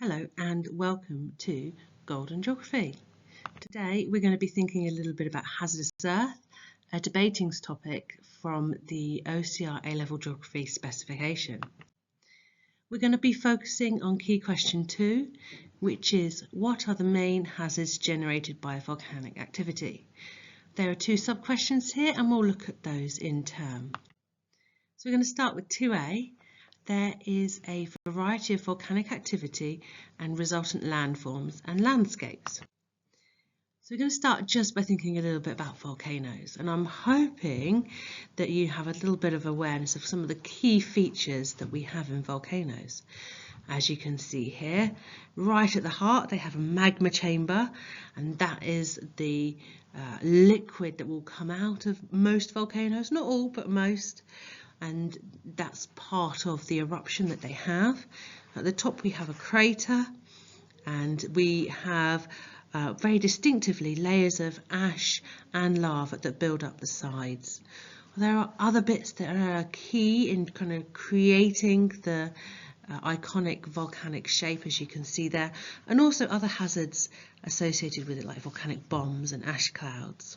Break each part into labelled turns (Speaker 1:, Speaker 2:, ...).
Speaker 1: Hello and welcome to Golden Geography. Today we're going to be thinking a little bit about hazardous earth, a debating topic from the OCR A-Level Geography specification. We're going to be focusing on key question 2, which is what are the main hazards generated by volcanic activity? There are 2 sub-questions here and we'll look at those in turn. So we're going to start with 2A. There is a variety of volcanic activity and resultant landforms and landscapes. So we're going to start just by thinking a little bit about volcanoes, and I'm hoping that you have a little bit of awareness of some of the key features that we have in volcanoes. As you can see here, right at the heart they have a magma chamber, and that is the liquid that will come out of most volcanoes, not all but most. And that's part of the eruption that they have. At the top we have a crater, and we have very distinctively layers of ash and lava that build up the sides. There are other bits that are key in kind of creating the iconic volcanic shape, as you can see there, and also other hazards associated with it like volcanic bombs and ash clouds.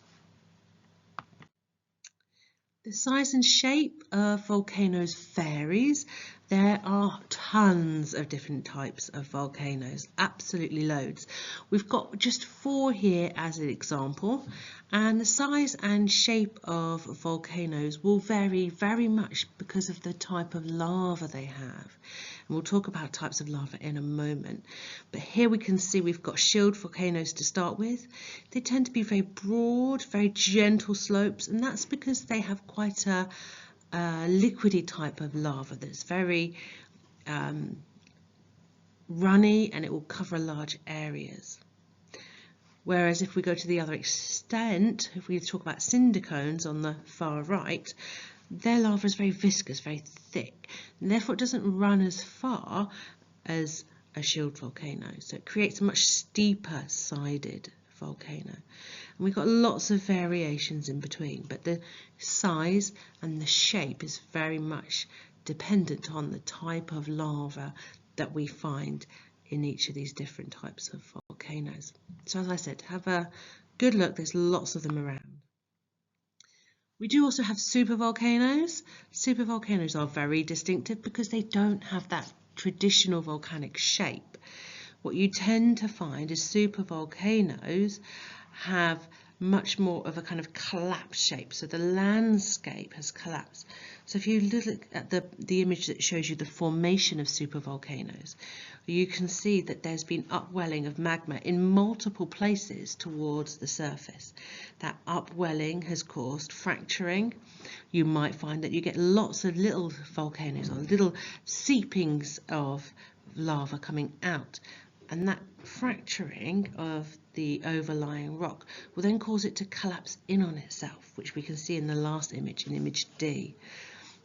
Speaker 1: The size and shape of volcanoes varies. There are tons of different types of volcanoes, absolutely loads. We've got just 4 here as an example, and the size and shape of volcanoes will vary very much because of the type of lava they have. And we'll talk about types of lava in a moment. But here we can see we've got shield volcanoes to start with. They tend to be very broad, very gentle slopes, and that's because they have quite a liquidy type of lava that's very runny, and it will cover large areas. Whereas if we go to the other extent, if we talk about cinder cones on the far right, their lava is very viscous, very thick, and therefore it doesn't run as far as a shield volcano. So it creates a much steeper sided volcano. And we've got lots of variations in between, but the size and the shape is very much dependent on the type of lava that we find in each of these different types of volcanoes. So as I said, have a good look, there's lots of them around. We do also have supervolcanoes. Supervolcanoes are very distinctive because they don't have that traditional volcanic shape. What you tend to find is supervolcanoes have much more of a kind of collapsed shape, so the landscape has collapsed. So if you look at the image that shows you the formation of supervolcanoes, you can see that there's been upwelling of magma in multiple places towards the surface. That upwelling has caused fracturing. You might find that you get lots of little volcanoes or little seepings of lava coming out, and that fracturing of the overlying rock will then cause it to collapse in on itself, which we can see in the last image, in image D.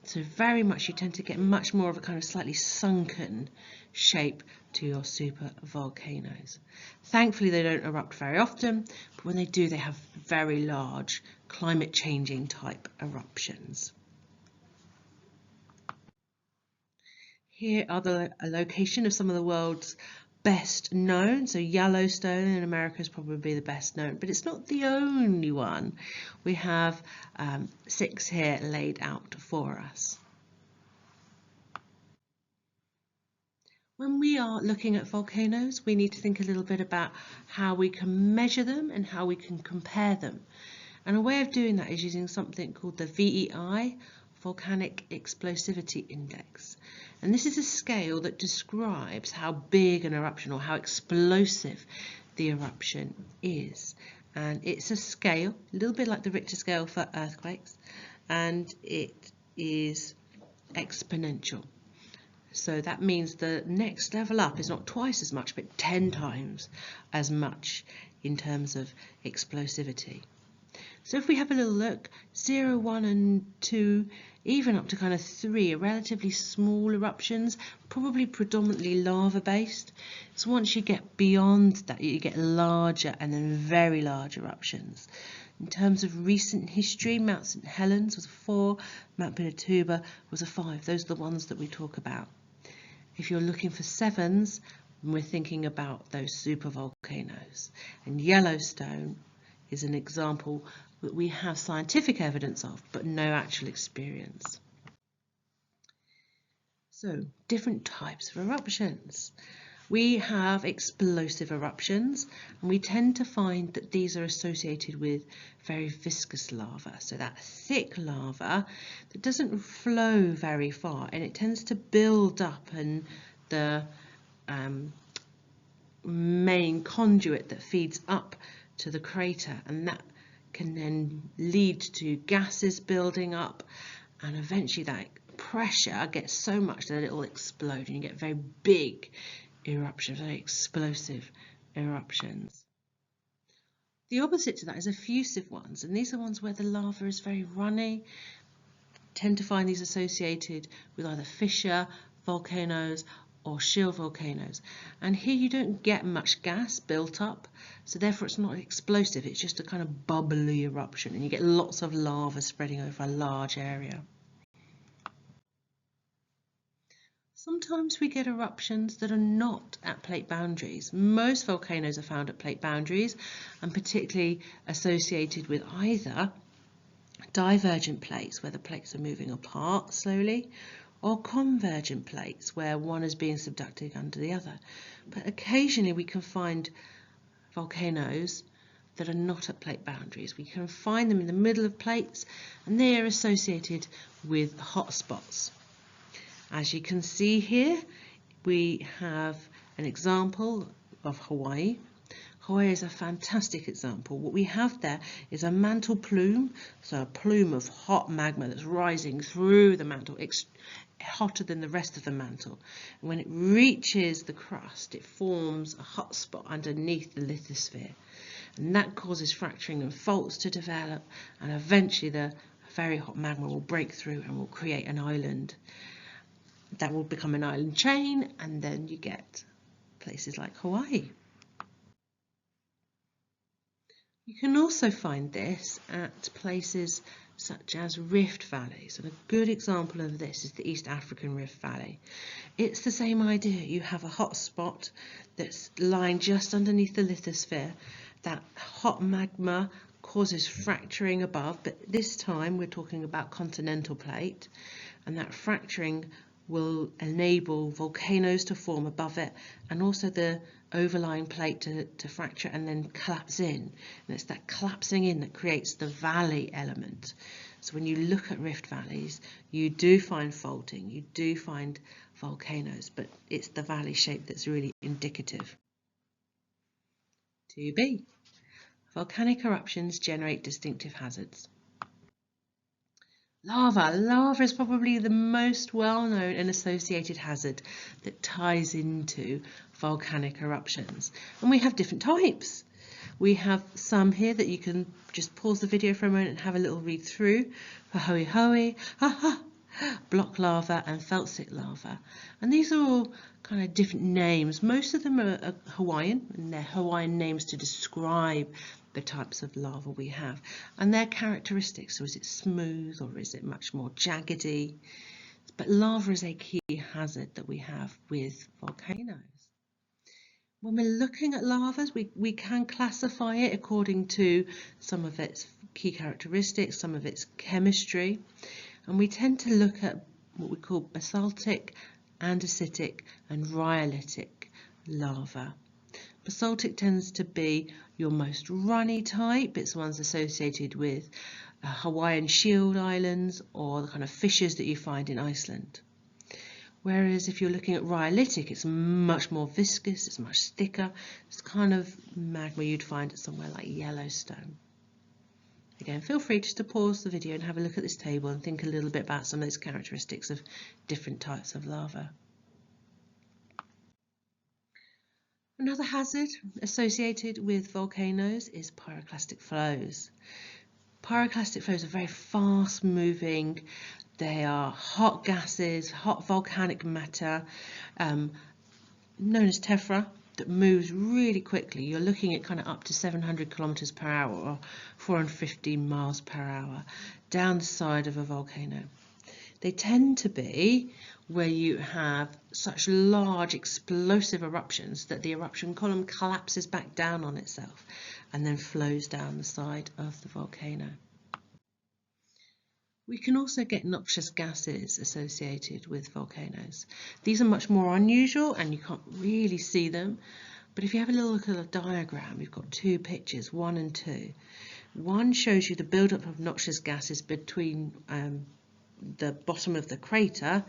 Speaker 1: So very much you tend to get much more of a kind of slightly sunken shape to your super volcanoes. Thankfully they don't erupt very often, but when they do they have very large climate changing type eruptions. Here are a location of some of the world's best known. So Yellowstone in America is probably the best known, but it's not the only one. We have 6 here laid out for us. When we are looking at volcanoes, we need to think a little bit about how we can measure them and how we can compare them. And a way of doing that is using something called the VEI, Volcanic Explosivity Index. And this is a scale that describes how big an eruption or how explosive the eruption is. And it's a scale, a little bit like the Richter scale for earthquakes, and it is exponential. So that means the next level up is not twice as much, but 10 times as much in terms of explosivity. So if we have a little look, 0, 1 and 2, even up to kind of 3 are relatively small eruptions, probably predominantly lava based. So once you get beyond that, you get larger and then very large eruptions. In terms of recent history, Mount St. Helens was a 4, Mount Pinatubo was a 5. Those are the ones that we talk about. If you're looking for 7s, when we're thinking about those supervolcanoes. And Yellowstone is an example that we have scientific evidence of, but no actual experience. So, different types of eruptions. We have explosive eruptions, and we tend to find that these are associated with very viscous lava. So that thick lava that doesn't flow very far, and it tends to build up in the main conduit that feeds up to the crater, and that can then lead to gases building up, and eventually that pressure gets so much that it will explode and you get very big eruptions, very explosive eruptions. The opposite to that is effusive ones, and these are ones where the lava is very runny. Tend to find these associated with either fissure volcanoes or shield volcanoes, and here you don't get much gas built up, so therefore it's not explosive, it's just a kind of bubbly eruption, and you get lots of lava spreading over a large area. Sometimes we get eruptions that are not at plate boundaries. Most volcanoes are found at plate boundaries, and particularly associated with either divergent plates, where the plates are moving apart slowly, or convergent plates, where one is being subducted under the other. But occasionally we can find volcanoes that are not at plate boundaries. We can find them in the middle of plates, and they are associated with hotspots. As you can see here, we have an example of Hawaii. Hawaii is a fantastic example. What we have there is a mantle plume, so a plume of hot magma that's rising through the mantle, hotter than the rest of the mantle. And when it reaches the crust, it forms a hot spot underneath the lithosphere. And that causes fracturing and faults to develop, and eventually the very hot magma will break through and will create an island. That will become an island chain, and then you get places like Hawaii. You can also find this at places such as rift valleys, and a good example of this is the East African Rift Valley. It's the same idea. You have a hot spot that's lying just underneath the lithosphere. That hot magma causes fracturing above, but this time we're talking about continental plate, and that fracturing will enable volcanoes to form above it, and also the overlying plate to fracture and then collapse in. And it's that collapsing in that creates the valley element. So when you look at rift valleys, you do find faulting, you do find volcanoes, but it's the valley shape that's really indicative. 2b. Volcanic eruptions generate distinctive hazards. Lava. Lava is probably the most well-known and associated hazard that ties into volcanic eruptions. And we have different types. We have some here that you can just pause the video for a moment and have a little read through. For Ho'i, block lava and felsic lava. And these are all kind of different names. Most of them are Hawaiian, and they're Hawaiian names to describe the types of lava we have and their characteristics. So is it smooth or is it much more jaggedy? But lava is a key hazard that we have with volcanoes. When we're looking at lavas, we can classify it according to some of its key characteristics, some of its chemistry, and we tend to look at what we call basaltic, andesitic and rhyolitic lava. Basaltic tends to be your most runny type. It's the ones associated with Hawaiian shield islands or the kind of fissures that you find in Iceland. Whereas if you're looking at rhyolitic, it's much more viscous, it's much thicker. It's kind of magma you'd find at somewhere like Yellowstone. Again, feel free just to pause the video and have a look at this table and think a little bit about some of those characteristics of different types of lava. Another hazard associated with volcanoes is pyroclastic flows. Pyroclastic flows are very fast moving. They are hot gases, hot volcanic matter, known as tephra, that moves really quickly. You're looking at kind of up to 700 kilometers per hour or 450 miles per hour down the side of a volcano. They tend to be where you have such large explosive eruptions that the eruption column collapses back down on itself and then flows down the side of the volcano. We can also get noxious gases associated with volcanoes. These are much more unusual and you can't really see them, but if you have a little look at the diagram, we've got two pictures, 1 and 2. One shows you the buildup of noxious gases between the bottom of the crater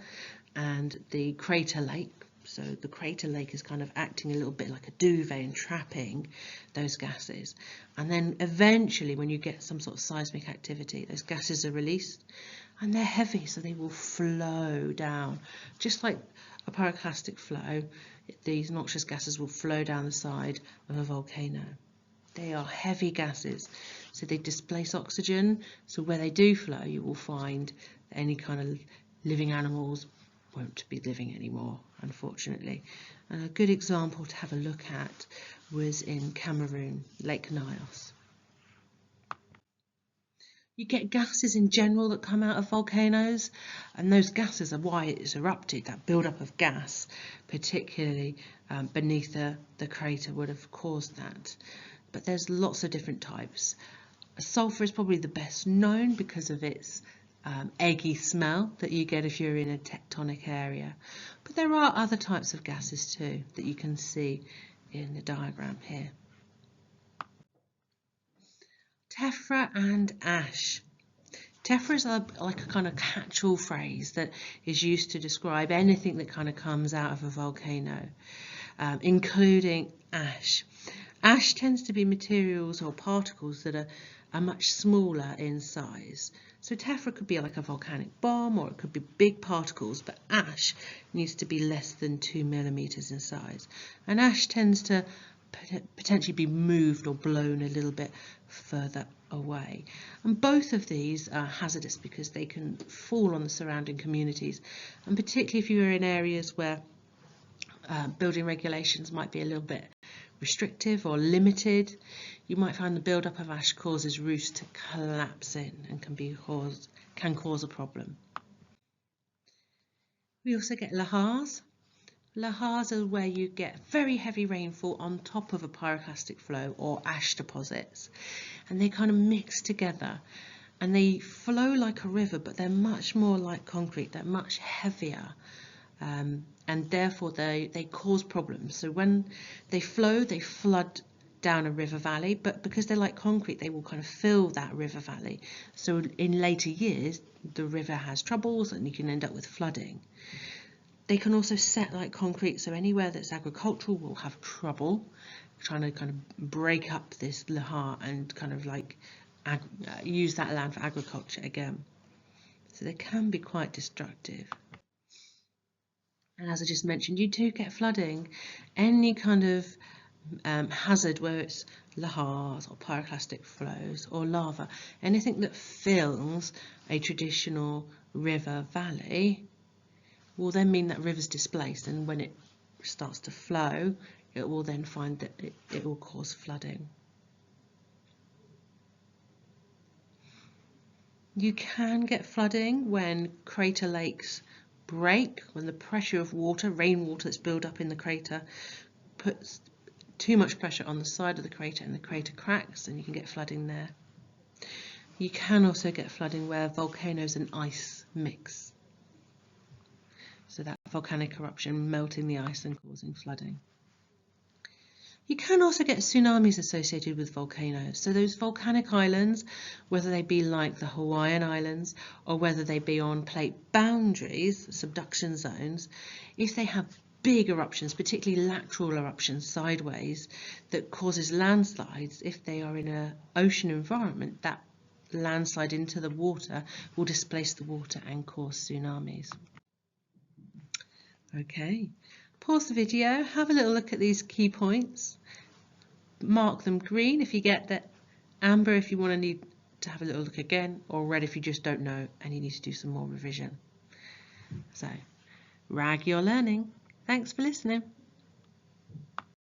Speaker 1: and the crater lake. So the crater lake is kind of acting a little bit like a duvet and trapping those gases. And then eventually when you get some sort of seismic activity, those gases are released and they're heavy, so they will flow down. Just like a pyroclastic flow, these noxious gases will flow down the side of a volcano. They are heavy gases, so they displace oxygen. So where they do flow, you will find any kind of living animals won't be living anymore, unfortunately. And a good example to have a look at was in Cameroon, Lake Nyos. You get gases in general that come out of volcanoes, and those gases are why it's erupted. That buildup of gas, particularly beneath the crater, would have caused that. But there's lots of different types. Sulfur is probably the best known because of its eggy smell that you get if you're in a tectonic area. But there are other types of gases too that you can see in the diagram here. Tephra and ash. Tephra is like a kind of catch-all phrase that is used to describe anything that kind of comes out of a volcano, including ash. Ash tends to be materials or particles that are much smaller in size. So tephra could be like a volcanic bomb, or it could be big particles, but ash needs to be less than 2 millimeters in size. And ash tends to potentially be moved or blown a little bit further away. And both of these are hazardous because they can fall on the surrounding communities, and particularly if you're in areas where building regulations might be a little bit restrictive or limited, you might find the buildup of ash causes roofs to collapse in and can cause a problem. We also get lahars. Lahars are where you get very heavy rainfall on top of a pyroclastic flow or ash deposits, and they kind of mix together and they flow like a river, but they're much more like concrete. They're much heavier. And therefore they cause problems. So when they flow, they flood down a river valley, but because they're like concrete, they will kind of fill that river valley. So in later years, the river has troubles and you can end up with flooding. They can also set like concrete, so anywhere that's agricultural will have trouble trying to kind of break up this lahar and kind of like use that land for agriculture again. So they can be quite destructive. And as I just mentioned, you do get flooding. Any kind of hazard, where it's lahars or pyroclastic flows or lava, anything that fills a traditional river valley will then mean that river's displaced, and when it starts to flow, it will then find that it will cause flooding. You can get flooding when crater lakes break, when the pressure of water, rainwater that's built up in the crater, puts too much pressure on the side of the crater and the crater cracks, and you can get flooding there. You can also get flooding where volcanoes and ice mix. So that volcanic eruption melting the ice and causing flooding. You can also get tsunamis associated with volcanoes. So those volcanic islands, whether they be like the Hawaiian Islands or whether they be on plate boundaries, subduction zones, if they have big eruptions, particularly lateral eruptions sideways, that causes landslides, if they are in an ocean environment, that landslide into the water will displace the water and cause tsunamis. Okay. Pause the video, have a little look at these key points, mark them green if you get that, amber if you want to need to have a little look again, or red if you just don't know and you need to do some more revision. So, rag your learning. Thanks for listening.